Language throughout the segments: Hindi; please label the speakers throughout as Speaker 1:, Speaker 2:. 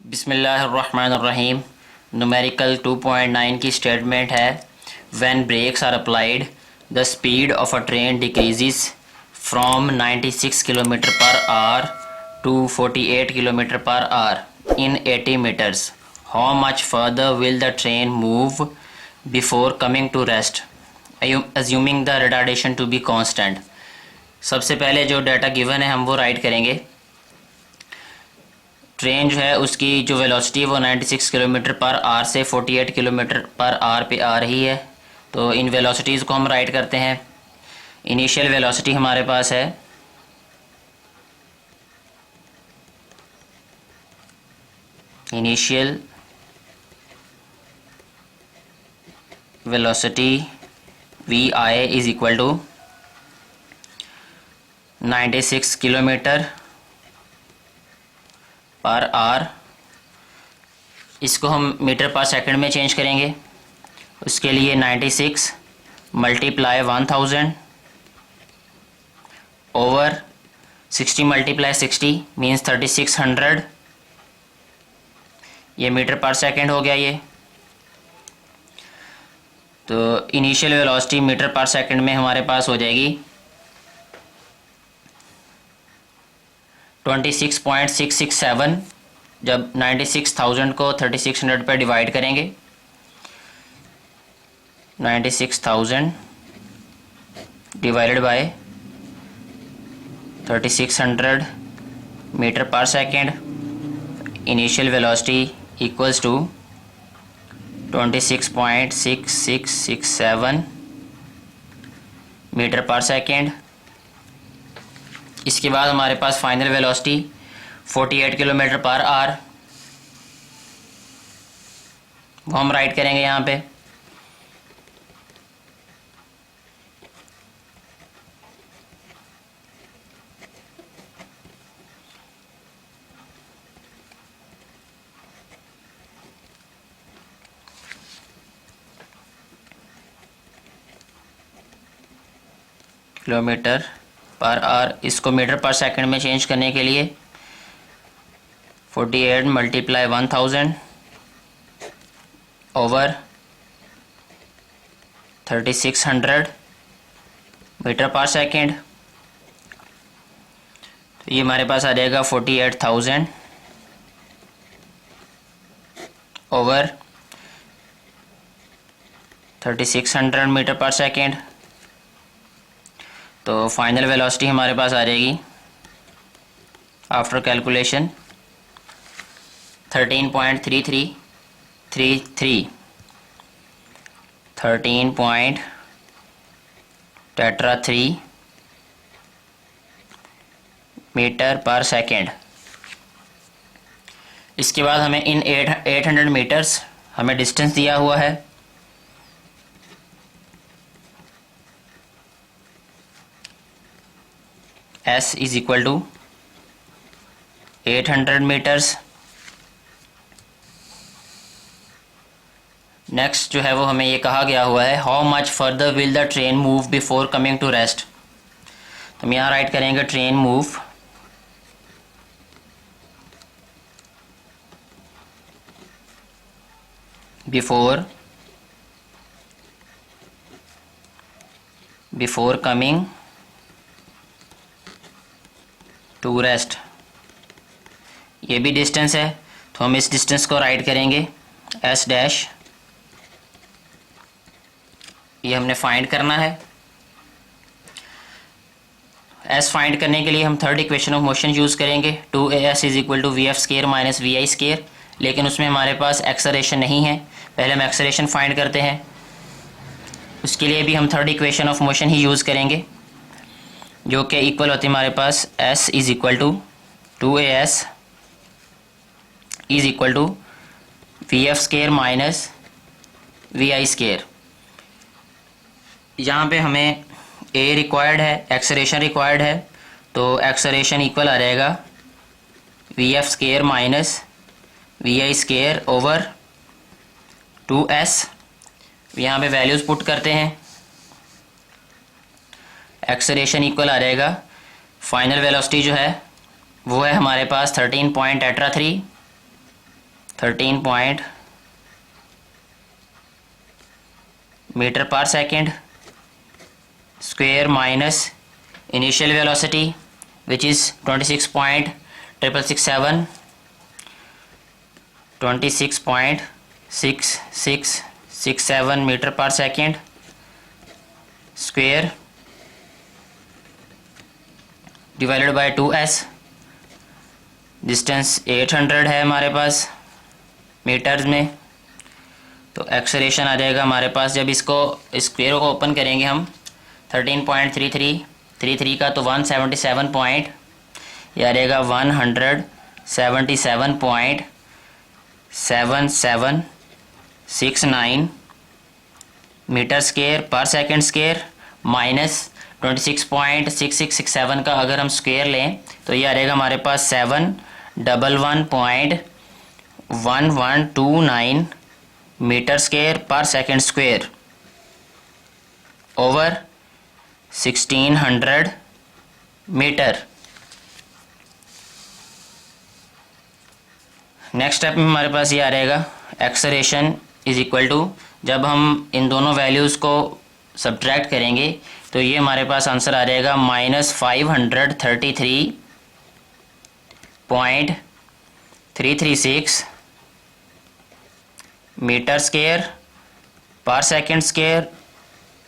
Speaker 1: बिस्मिल्लाहिर्रहमानिर्रहीम। न्यूमेरिकल 2.9 की स्टेटमेंट है, when brakes are applied the speed of a train decreases from 96 kilometre पर आवर टू 48 किलोमीटर पर hour in 80 metres. How much further will the train move before coming to rest, assuming the retardation to be constant. सबसे पहले जो डाटा गिवन है हम वो राइट करेंगे। ट्रेन जो है उसकी जो वेलोसिटी वो 96 किलोमीटर पर आवर से 48 किलोमीटर पर आवर पे आ रही है। तो इन वेलोसिटीज़ को हम राइट करते हैं। इनिशियल वेलोसिटी हमारे पास है initial velocity V I is equal to 96 kilometre पर आवर। इसको हम मीटर पर सेकंड में चेंज करेंगे। उसके लिए 96 मल्टीप्लाई 1000 ओवर 60 मल्टीप्लाई 60 मीन्स 3600। ये मीटर पर सेकंड हो गया ये। तो इनिशियल वेलोसिटी मीटर पर सेकंड में हमारे पास हो जाएगी 26.667। जब 96,000 को 3600 पर डिवाइड करेंगे, 96,000 डिवाइडेड बाय 3600 मीटर पर second, initial velocity equals to 26.6667 metre पर सेकेंड। इसके बाद हमारे पास फाइनल वेलोसिटी 48 किलोमीटर पर आवर, वो हम राइट करेंगे यहाँ पे। किलोमीटर पर आवर, इसको मीटर पर सेकंड में चेंज करने के लिए 48 मल्टीप्लाई 1000 ओवर 3600 मीटर पर सेकंड। तो ये हमारे पास आ जाएगा 48,000 ओवर 3600 मीटर पर सेकंड। तो फाइनल वेलोसिटी हमारे पास आ जाएगी आफ्टर कैलकुलेशन 13.3333 13.33 मीटर पर सेकेंड। इसके बाद हमें इन 800 मीटर्स हमें डिस्टेंस दिया हुआ है। S is equal to 800 metres. Next जो है वो हमें ये कहा गया हुआ है, how much further will the train move before coming to rest. तो हम यहाँ राइट करेंगे train move before coming to rest. ये भी डिस्टेंस है तो हम इस डिस्टेंस को राइट करेंगे S डैश। ये हमने फाइंड करना है। S फाइंड करने के लिए हम third equation of motion use करेंगे, 2AS is equal to VF square minus VI square. लेकिन उसमें हमारे पास एक्सेलरेशन नहीं है, पहले हम एक्सेलरेशन फाइंड करते हैं। उसके लिए भी हम थर्ड इक्वेशन ऑफ मोशन ही यूज़ करेंगे, जो कि इक्वल होती है हमारे पास S is equal to 2AS is equal to VF square minus VI square. यहाँ पे हमें A रिक्वायर्ड है, एक्सेलरेशन रिक्वायर्ड है, तो एक्सेलरेशन इक्वल आ जाएगा VF square minus VI square over 2S। यहाँ पे वैल्यूज़ पुट करते हैं। एक्सेलरेशन इक्वल आ जाएगा, फाइनल वेलोसिटी जो है वो है हमारे पास 13.83 13 पॉइंट मीटर पर second square minus initial velocity which is 26.667 metre पर second square divided by 2s। Distance 800 है हमारे पास मीटर्स में, तो एक्सेलरेशन आ जाएगा हमारे पास। जब इसको स्क्वेयर को ओपन करेंगे हम 13.33 का तो 177 पॉइंट, ये आ जाएगा 177.7769 metre square per second square minus 26.6667 का अगर हम स्क्वेयर लें तो ये आ जाएगा हमारे पास 711.1129 metre square per second square over 1600 metre. Next step में हमारे पास ये आ रहेगा एक्सेलरेशन इज इक्वल टू, जब हम इन दोनों वैल्यूज़ को सब्ट्रैक्ट करेंगे तो ये हमारे पास आंसर आ जाएगा -533.336 metre square per second square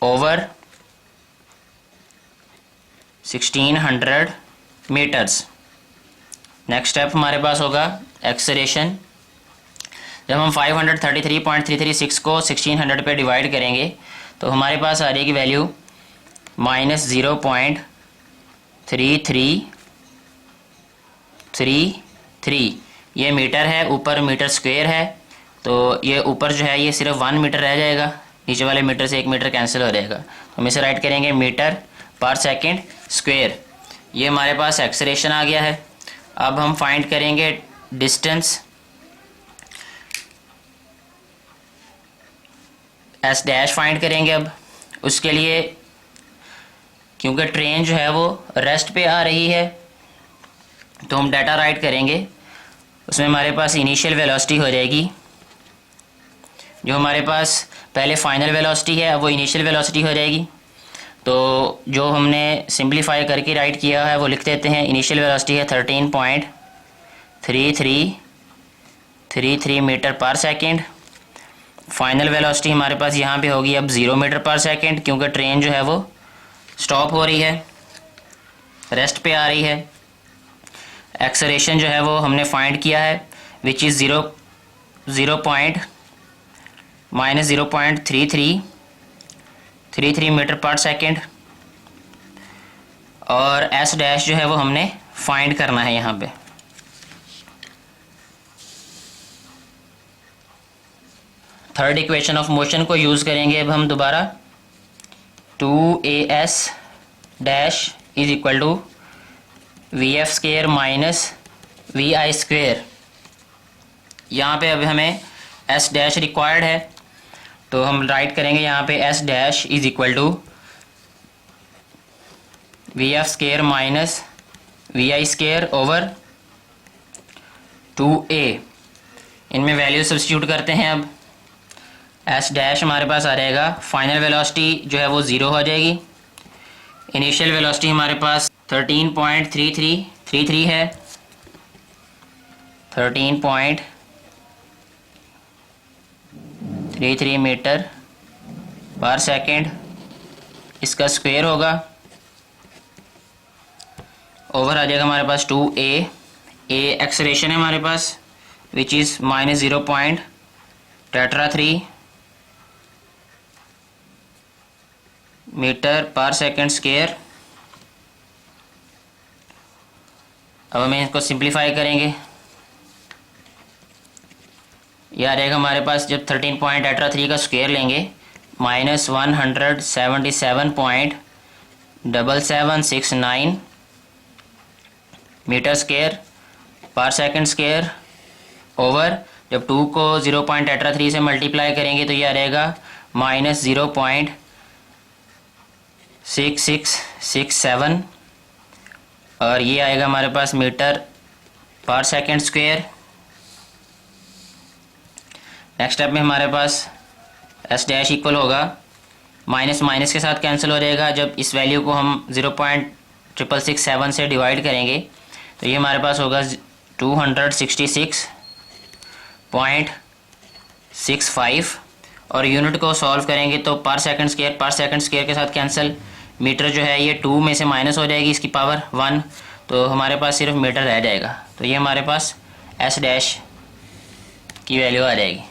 Speaker 1: over 1600 metres. Next step हमारे पास होगा एक्सेलरेशन। जब हम 533.336 को 1600 पे डिवाइड करेंगे तो हमारे पास आ जाएगी वैल्यू -0.3333। ये मीटर है, ऊपर मीटर स्क्वेयर है, तो ये ऊपर जो है ये सिर्फ 1 मीटर रह जाएगा, नीचे वाले मीटर से 1 मीटर कैंसिल हो जाएगा, तो हम इसे राइट करेंगे मीटर पर सेकेंड स्क्वेयर। ये हमारे पास एक्सेलरेशन आ गया है। अब हम फाइंड करेंगे डिस्टेंस एस डैश फाइंड करेंगे। अब उसके लिए क्योंकि ट्रेन जो है वो रेस्ट पे आ रही है तो हम डाटा राइट करेंगे। उसमें हमारे पास इनिशियल वेलोसिटी हो जाएगी, जो हमारे पास पहले फाइनल वेलोसिटी है वो इनिशियल वेलोसिटी हो जाएगी। तो जो हमने सिंप्लीफाई करके राइट किया है वो लिख देते हैं। इनिशियल वेलोसिटी है 13.3333 मीटर पर सेकेंड। फाइनल वेलोसिटी हमारे पास यहाँ पे होगी अब 0 मीटर पर सेकेंड, क्योंकि ट्रेन जो है वो स्टॉप हो रही है, रेस्ट पे आ रही है। एक्सेलरेशन जो है वो हमने फाइंड किया है विच इज़ 0.3333 मीटर पर सेकेंड, और एस डैश जो है वो हमने फाइंड करना है यहाँ पे। थर्ड इक्वेशन ऑफ मोशन को यूज़ करेंगे अब हम दोबारा। 2as dash is equal to V F square minus V I square. यहाँ पे अब हमें एस डैश रिक्वायर्ड है, तो हम राइट करेंगे यहाँ पे S dash is equal to V F square minus V I square over 2a। इनमें वैल्यू सब्स्टिट्यूट करते हैं। अब एस डैश हमारे पास आ जाएगा, फाइनल वेलोसिटी जो है वो 0 हो जाएगी। इनिशियल वेलोसिटी हमारे पास 13.3333 है, 13.33 मीटर पर सेकेंड, इसका स्क्वायर होगा, ओवर आ जाएगा हमारे पास 2a। ए एक्सेलरेशन है हमारे पास विच इज़ -0.33 मीटर पर सेकेंड स्क्वायर। अब हमें इसको सिंप्लीफाई करेंगे। यह आ जाएगा हमारे पास, जब 13.33 का स्क्वायर लेंगे -177.7769 मीटर स्क्वायर पर सेकेंड स्क्वायर ओवर, जब 2 को 0.33 से मल्टीप्लाई करेंगे तो ये आ रहेगा -0.6667, और ये आएगा हमारे पास मीटर पर सेकेंड स्क्वायर नेक्स्ट स्टेप में हमारे पास एस डैश इक्वल होगा, माइनस माइनस के साथ कैंसिल हो जाएगा। जब इस वैल्यू को हम 0.667 से डिवाइड करेंगे तो ये हमारे पास होगा 266.65 और यूनिट को सॉल्व करेंगे तो पर सेकंड स्क्वायर के साथ कैंसिल, मीटर जो है ये 2 में से माइनस हो जाएगी इसकी पावर 1, तो हमारे पास सिर्फ मीटर रह जाएगा। तो ये हमारे पास एस डैश की वैल्यू आ जाएगी।